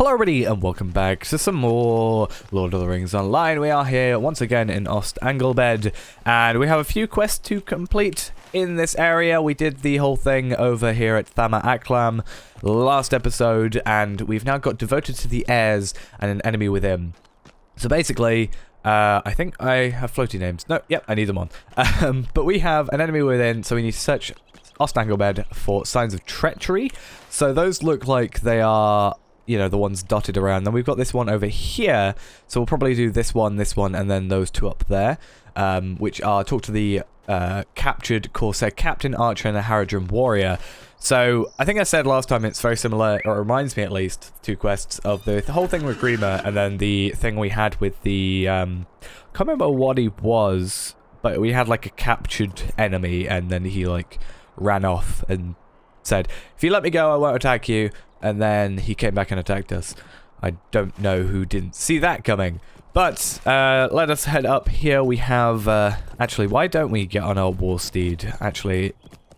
Hello everybody and welcome back to some more Lord of the Rings Online. We are here once again in Ost Anglebed and we have a few quests to complete in this area. We did the whole thing over here at Thama Aklam last episode and we've now got devoted to the heirs and an enemy with him. So basically, I think I have floaty names. No, yep, I need them on. But we have an enemy within, so we need to search Ost Anglebed for signs of treachery. So those look like they are, you know, the ones dotted around. Then we've got this one over here, so we'll probably do this one, and then those two up there, which are talk to the captured Corsair Captain, Archer, and a Haradrim Warrior. So I think I said last time it's very similar, or it reminds me at least, two quests of the whole thing with Grima, and then the thing we had with the, can't remember what he was, but we had like a captured enemy, and then he like ran off and said, if you let me go, I won't attack you. And then he came back and attacked us. I don't know who didn't see that coming. But let us head up here. We have... actually, why don't we get on our war steed? Actually,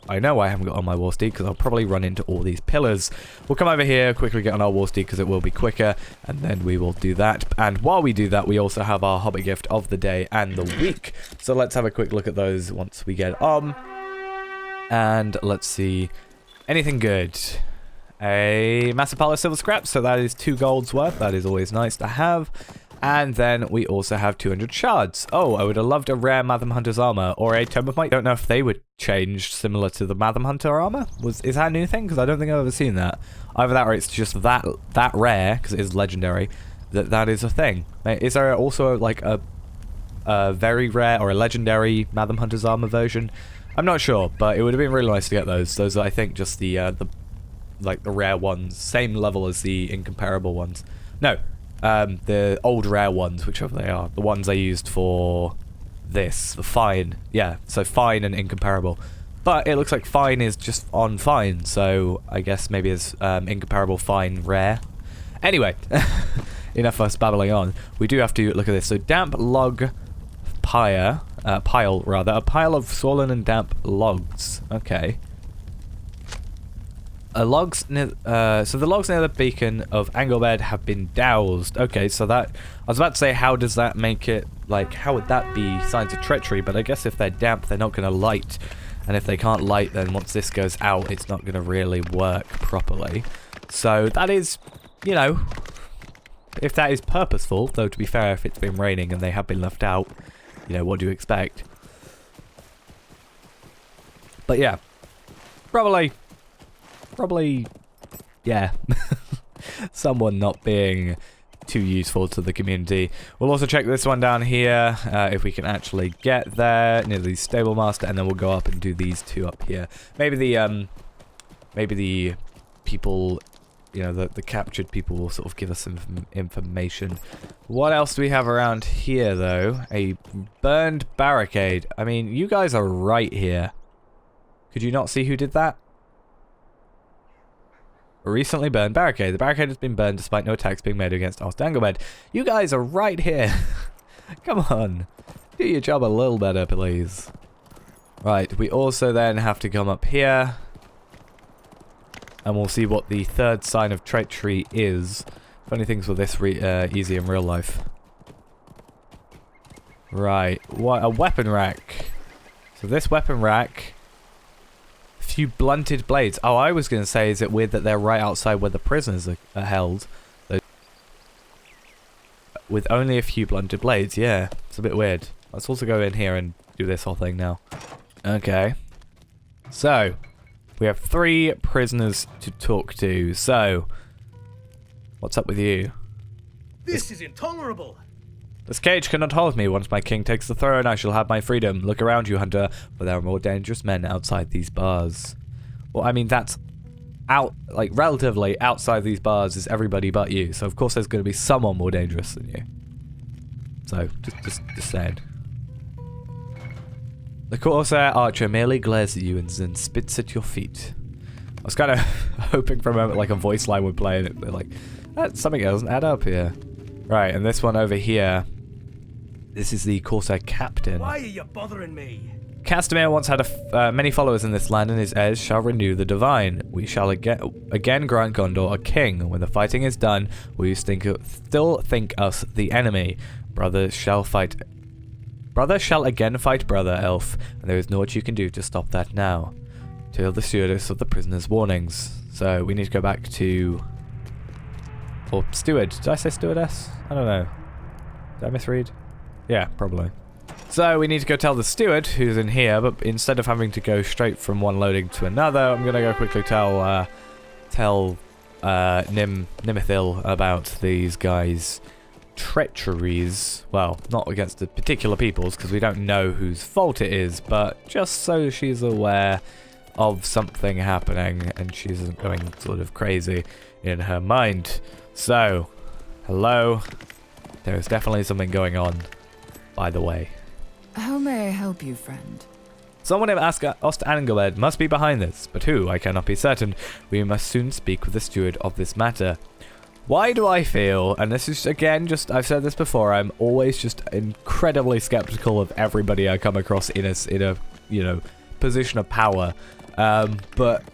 I know I haven't got on my war steed because I'll probably run into all these pillars. We'll come over here, quickly get on our war steed because it will be quicker. And then we will do that. And while we do that, we also have our Hobbit gift of the day and the week. So let's have a quick look at those once we get on. And let's see. Anything good? A massive pile of silver scraps, so that is 2 golds worth. That is always nice to have. And then we also have 200 shards. Oh, I would have loved a rare Matham Hunter's armor or a Tome of Might. Don't know if they would change similar to the Matham Hunter armor. Is that a new thing? Because I don't think I've ever seen that. Either that or it's just that rare, because it is legendary, that is a thing. Is there also like a very rare or a legendary Matham Hunter's armor version? I'm not sure, but it would have been really nice to get those. Those are, I think, just the rare ones, same level as the incomparable ones. No, the old rare ones, whichever they are. The ones I used for this, the fine. Yeah, so fine and incomparable. But it looks like fine is just on fine, so I guess maybe it's incomparable, fine, rare. Anyway, enough of us babbling on. We do have to look at this. So damp log pile, a pile of swollen and damp logs. Okay. So the logs near the beacon of Anglebed have been doused. Okay, so that... I was about to say, how does that make it... Like, how would that be signs of treachery? But I guess if they're damp, they're not going to light. And if they can't light, then once this goes out, it's not going to really work properly. So that is, you know... If that is purposeful, though to be fair, if it's been raining and they have been left out, you know, what do you expect? But yeah. Probably, yeah, someone not being too useful to the community. We'll also check this one down here, if we can actually get there, near the stable master, and then we'll go up and do these two up here. Maybe the people, you know, the captured people will sort of give us some information. What else do we have around here, though? A burned barricade. I mean, you guys are right here. Could you not see who did that? A recently burned barricade. The barricade has been burned despite no attacks being made against Ost Anglebed. You guys are right here. Come on. Do your job a little better, please. Right, we also then have to come up here. And we'll see what the third sign of treachery is. Funny things were this easy in real life. Right, what a weapon rack. So this weapon rack... Few blunted blades. Oh, I was going to say, is it weird that they're right outside where the prisoners are held? With only a few blunted blades, yeah. It's a bit weird. Let's also go in here and do this whole thing now. Okay. So, we have 3 prisoners to talk to. So, what's up with you? This is intolerable! This cage cannot hold me. Once my king takes the throne, I shall have my freedom. Look around you, hunter, for there are more dangerous men outside these bars. Well, I mean, that's like, relatively outside these bars is everybody but you. So, of course, there's going to be someone more dangerous than you. So, just saying. The Corsair Archer merely glares at you and then spits at your feet. I was kind of hoping for a moment, like, a voice line would play, and it, like, something doesn't add up here. Right, and this one over here... This is the Corsair Captain. Why are you bothering me? Castamere once had many followers in this land, and his heirs shall renew the divine. We shall again grant Gondor a king. When the fighting is done, we still think us the enemy. Brother shall again fight brother, elf, and there is naught you can do to stop that now. Till the stewardess of the prisoner's warnings. So we need to go back to... Or steward. Did I say stewardess? I don't know. Did I misread? Yeah, probably. So we need to go tell the steward who's in here, but instead of having to go straight from one loading to another, I'm gonna go quickly tell Nimithil about these guys' treacheries. Well, not against the particular peoples, because we don't know whose fault it is, but just so she's aware of something happening and she isn't going sort of crazy in her mind. So, hello. There is definitely something going on, by the way. How may I help you, friend? Someone named Ost Anglebed must be behind this, but who, I cannot be certain. We must soon speak with the steward of this matter. Why do I feel, and this is again just, I've said this before, I'm always just incredibly skeptical of everybody I come across in a you know, position of power. But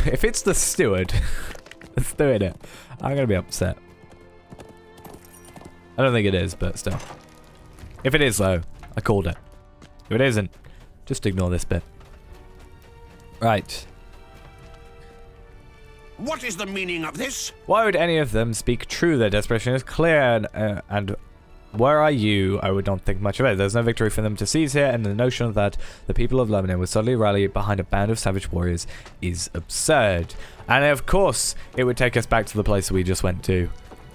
if it's the steward that's doing it, I'm gonna be upset. I don't think it is, but still. If it is though, I called it. If it isn't, just ignore this bit. Right. What is the meaning of this? Why would any of them speak true? Their desperation is clear, and were I you, I would not think much of it. There's no victory for them to seize here, and the notion that the people of Lebanon would suddenly rally behind a band of savage warriors is absurd. And of course, it would take us back to the place we just went to.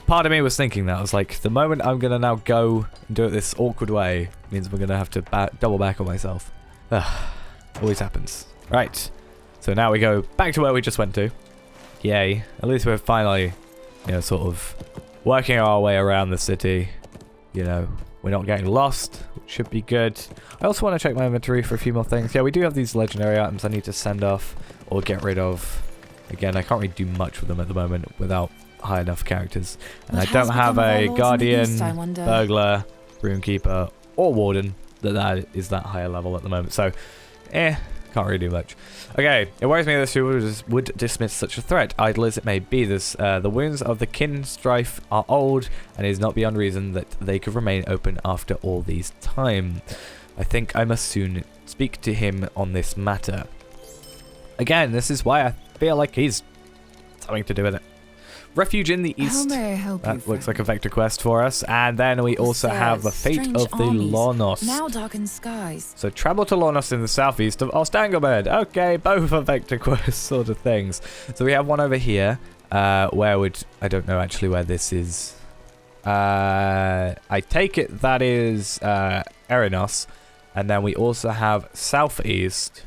Part of me was thinking that. I was like, the moment I'm going to now go and do it this awkward way means we're going to have to double back on myself. Always happens. Right. So now we go back to where we just went to. Yay. At least we're finally, you know, sort of working our way around the city. You know, we're not getting lost, which should be good. I also want to check my inventory for a few more things. Yeah, we do have these legendary items I need to send off or get rid of. Again, I can't really do much with them at the moment without high enough characters. And I don't have a guardian, burglar, runekeeper, or warden that is that higher level at the moment. So, can't really do much. Okay, it worries me that this would dismiss such a threat, idle as it may be. The wounds of the kin strife are old, and it is not beyond reason that they could remain open after all these time. I think I must soon speak to him on this matter. Again, this is why I feel like he's something to do with it. Refuge in the east. How may I help you, That looks like a vector quest for us. And then we also have the fate of the Lornos. Now darkened skies. So travel to Lornos in the southeast of Ost Anglebed. Okay, both are vector quest sort of things. So we have one over here. I don't know actually where this is. I take it that is Erynos. And then we also have southeast.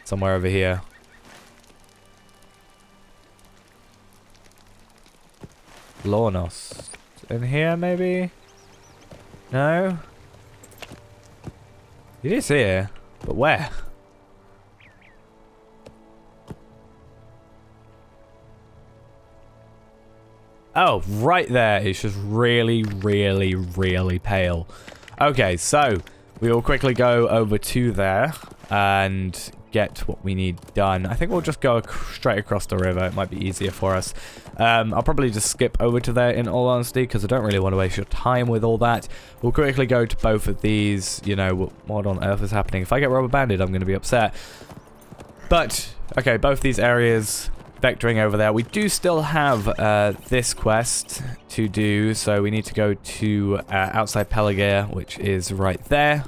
Somewhere over here. Lornos. In here, maybe? No? It is here. But where? Oh, right there. It's just really, really, really pale. Okay, so we will quickly go over to there and get what we need done. I think we'll just go straight across the river. It might be easier for us. I'll probably just skip over to there in all honesty because I don't really want to waste your time with all that. We'll quickly go to both of these. You know, what on earth is happening? If I get rubber banded, I'm going to be upset. But, okay, both these areas vectoring over there. We do still have this quest to do, so we need to go to outside Pelargir, which is right there.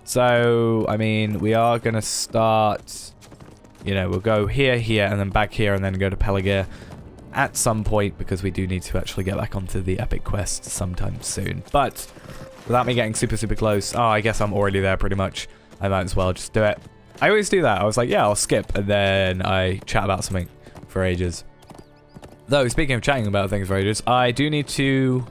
So, I mean, we are going to start, you know, we'll go here, and then back here, and then go to Pelargir at some point, because we do need to actually get back onto the epic quest sometime soon. But, without me getting super, super close, I guess I'm already there pretty much. I might as well just do it. I always do that. I was like, yeah, I'll skip, and then I chat about something for ages. Though, speaking of chatting about things for ages, I do need to...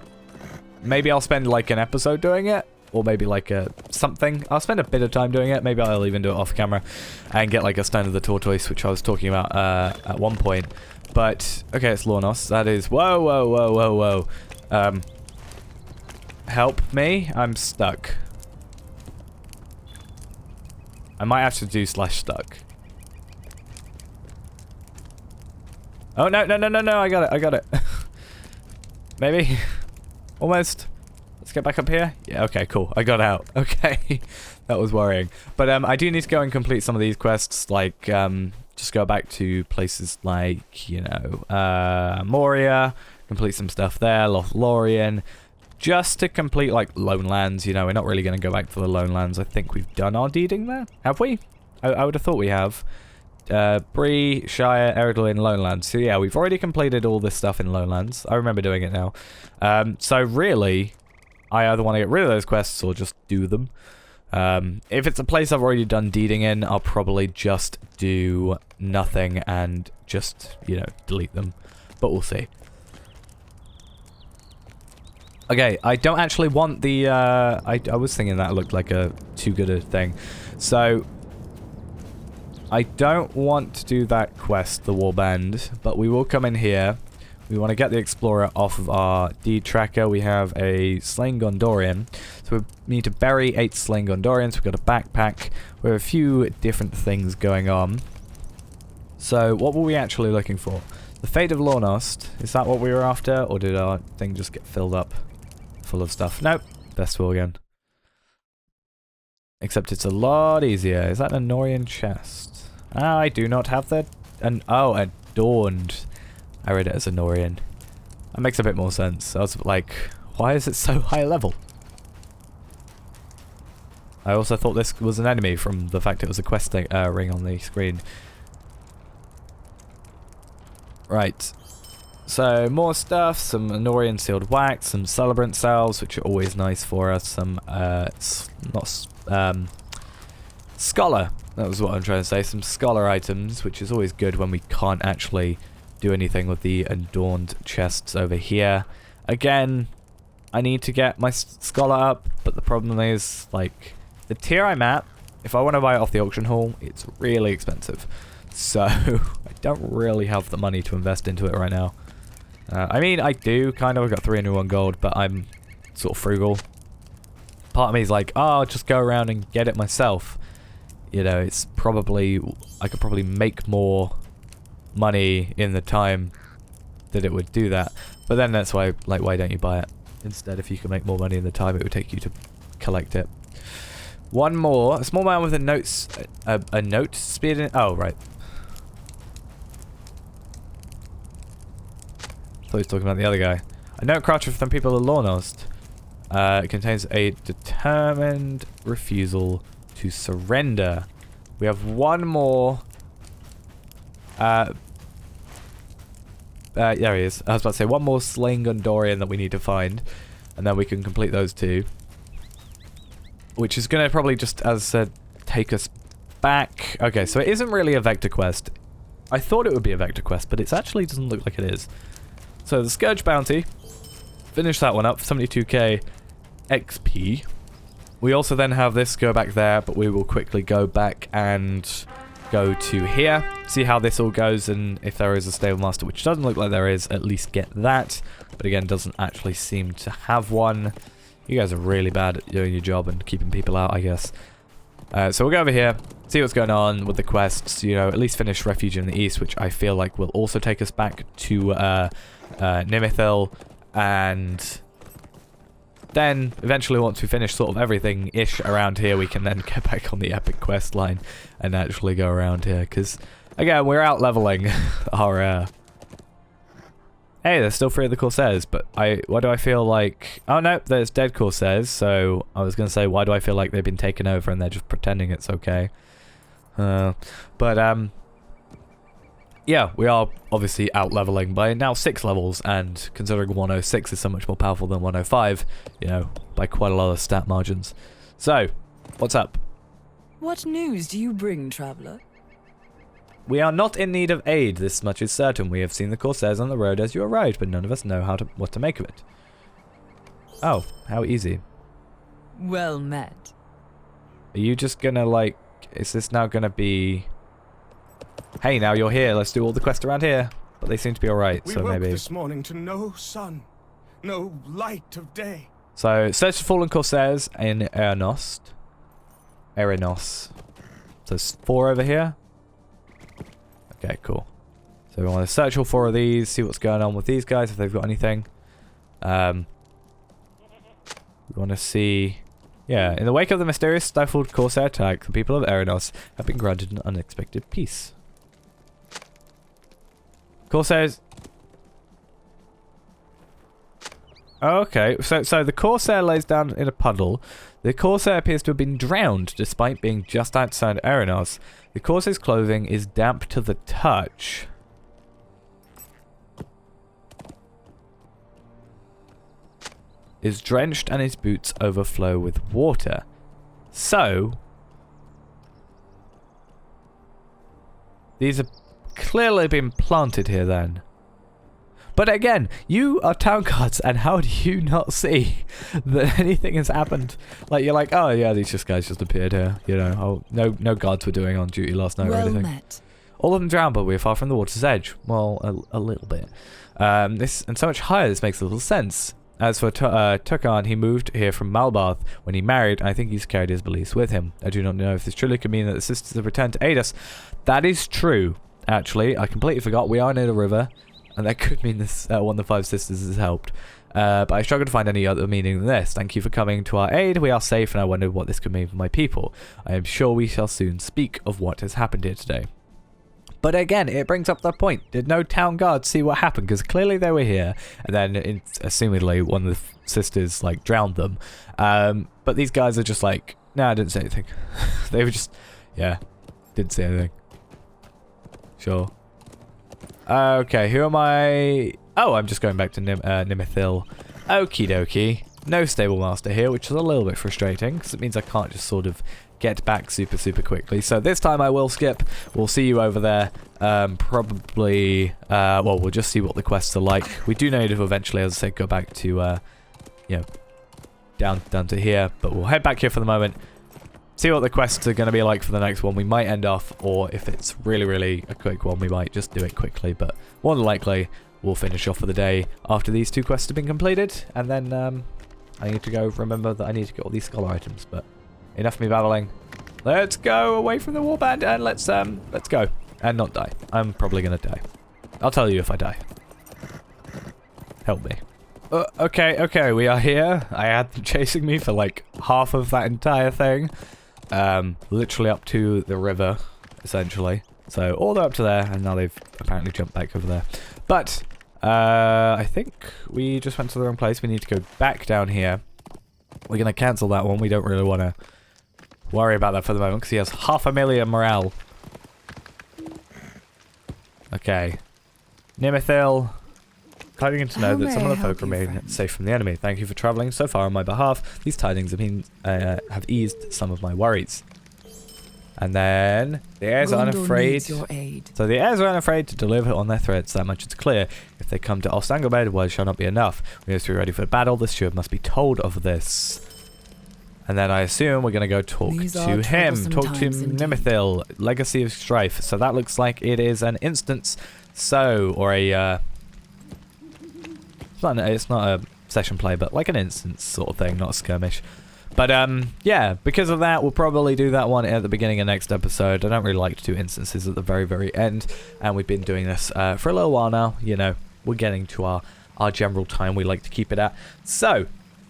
Maybe I'll spend, like, an episode doing it. Or maybe like something. I'll spend a bit of time doing it. Maybe I'll even do it off camera and get like a Stone of the Tortoise, which I was talking about at one point. But okay, it's Lornos. That is whoa. Help me! I'm stuck. I might have to do /stuck. Oh, no, no, no, no, no, I got it, I got it. Maybe? Almost. Let's get back up here. Yeah, okay, cool. I got out. Okay. That was worrying. But I do need to go and complete some of these quests, like, just go back to places like, you know, Moria, complete some stuff there, Lothlorien, just to complete, like, Lone Lands. You know, we're not really going to go back to the Lone Lands. I think we've done our deeding there. Have we? I would have thought we have. Bree, Shire, Erynos, Lone Lands. So yeah, we've already completed all this stuff in Lone Lands. I remember doing it now. So really, I either want to get rid of those quests or just do them. If it's a place I've already done deeding in, I'll probably just do nothing and just, you know, delete them. But we'll see. Okay, I don't actually want the, I was thinking that looked like a too good a thing. So, I don't want to do that quest, the Warband, but we will come in here. We want to get the Explorer off of our deed tracker. We have a slain Gondorian. So we need to bury 8 slain Gondorians. We've got a backpack. We have a few different things going on. So what were we actually looking for? The Fate of Lornost. Is that what we were after? Or did our thing just get filled up full of stuff? Nope. Festival again. Except it's a lot easier. Is that an Anorian chest? I do not have that. Oh, adorned. I read it as Anorian. That makes a bit more sense. I was like, why is it so high level? I also thought this was an enemy from the fact it was a quest ring on the screen. Right. So, more stuff. Some Anorian sealed wax. Some celebrant cells, which are always nice for us. Some, scholar. That was what I'm trying to say. Some scholar items, which is always good when we can't actually do anything with the adorned chests over here. Again, I need to get my scholar up, but the problem is, like, the tier I'm at, if I want to buy it off the auction hall, it's really expensive. So, I don't really have the money to invest into it right now. I mean, I do, kind of. I've got 301 gold, but I'm sort of frugal. Part of me is like, oh, I'll just go around and get it myself. You know, it's probably, I could probably make more money in the time that it would do that. But then that's why, like, why don't you buy it? Instead, if you can make more money in the time it would take you to collect it. One more. A small man with a note speed in. Oh, right. I thought he was talking about the other guy. A note crouching from people of Lornost. It contains a determined refusal to surrender. We have one more. There he is. I was about to say one more slain Gondorian that we need to find, and then we can complete those two. Which is going to probably just, as I said, take us back. Okay, so it isn't really a vector quest. I thought it would be a vector quest, but it actually doesn't look like it is. So the Scourge Bounty. Finish that one up. 72k XP. We also then have this go back there, but we will quickly go back and go to here. See how this all goes, and if there is a stable master, which doesn't look like there is, at least get that. But again, doesn't actually seem to have one. You guys are really bad at doing your job and keeping people out, I guess. So we'll go over here, see what's going on with the quests, you know, at least finish Refuge in the East, which I feel like will also take us back to Nimithil, and then eventually once we finish sort of everything-ish around here, we can then get back on the epic quest line and actually go around here, because, again, we're out-leveling our... Hey, there's still 3 of the Corsairs, but why do I feel like... Oh, no, there's dead Corsairs, so I was going to say, why do I feel like they've been taken over and they're just pretending it's okay? Yeah, we are obviously out-leveling by now 6 levels, and considering 106 is so much more powerful than 105, you know, by quite a lot of stat margins. So, what's up? What news do you bring, traveler? We are not in need of aid, this much is certain. We have seen the Corsairs on the road as you arrived, but none of us know what to make of it. Oh, how easy. Well met. Are you just gonna, like... Is this now gonna be... Hey, now you're here, let's do all the quests around here. But they seem to be alright, so maybe... We woke this morning to no sun, no light of day. So, search for fallen Corsairs in Erynos. So there's 4 over here. Okay, cool. So we want to search all 4 of these, see what's going on with these guys, if they've got anything. We want to see... Yeah, in the wake of the mysterious stifled Corsair attack, the people of Erynos have been granted an unexpected peace. Corsairs... Okay, so the Corsair lays down in a puddle. The Corsair appears to have been drowned despite being just outside Erynos. The Corsair's clothing is damp to the touch. Is drenched and his boots overflow with water. So, these have clearly been planted here then. But again, you are town guards, and how do you not see that anything has happened? Like, you're like, oh yeah, these guys just appeared here. You know, oh, no guards were doing on duty last night or Well anything. met. All of them drowned, but we're far from the water's edge. Well, a little bit. This and so much higher, this makes little sense. As for Tukan, he moved here from Malbath when he married, and I think he's carried his beliefs with him. I do not know if this truly could mean that the sisters have returned to aid us. That is true, actually. I completely forgot. We are near the river, and that could mean this one of the 5 sisters has helped. But I struggle to find any other meaning than this. Thank you for coming to our aid. We are safe, and I wondered what this could mean for my people. I am sure we shall soon speak of what has happened here today. But again, it brings up the point. Did no town guards see what happened? Because clearly they were here, and then assumedly one of the sisters like drowned them. But these guys are just like, nah, I didn't say anything. They were just, yeah, didn't say anything. Sure. Okay, who am I? Oh, I'm just going back to Nimithil. Okie dokie. No stable master here, which is a little bit frustrating, because it means I can't just sort of get back super quickly. So this time I will skip. We'll see you over there. Probably, well, we'll just see what the quests are like. We do need to eventually, as I said, go back to, you know, down to here. But we'll head back here for the moment. See what the quests are going to be like for the next one. We might end off, or if it's really a quick one, we might just do it quickly. But more than likely, we'll finish off for the day after these 2 quests have been completed. And then I need to go remember that I need to get all these scholar items. But enough of me babbling. Let's go away from the warband and let's go and not die. I'm probably gonna die. I'll tell you if I die. Help me. Okay, we are here. I had them chasing me for like half of that entire thing. Literally up to the river, essentially. So all the way up to there, and now they've apparently jumped back over there. But I think we just went to the wrong place. We need to go back down here. We're gonna cancel that one. We don't really want to worry about that for the moment because he has 500,000 morale. Okay. Nimithil. Tiding to know that some of the folk remain safe from the enemy. Thank you for travelling so far on my behalf. These tidings have eased some of my worries. And then the heirs are unafraid. So the heirs are unafraid to deliver on their threats. That much is clear. If they come to Ost Anglebed, words shall not be enough. We must be ready for battle. The steward must be told of this. And then I assume we're going to go talk to him. Talk to Nimithil. Legacy of Strife. So that looks like it is an instance. So, or a... it's not a session play, but like an instance sort of thing, not a skirmish. But yeah, because of that, we'll probably do that one at the beginning of next episode. I don't really like to do instances at the very end, and we've been doing this for a little while now. You know, we're getting to our general time we like to keep it at. So,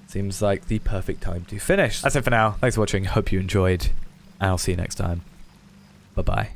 seems like the perfect time to finish. That's it for now. Thanks for watching. Hope you enjoyed, and I'll see you next time. Bye-bye.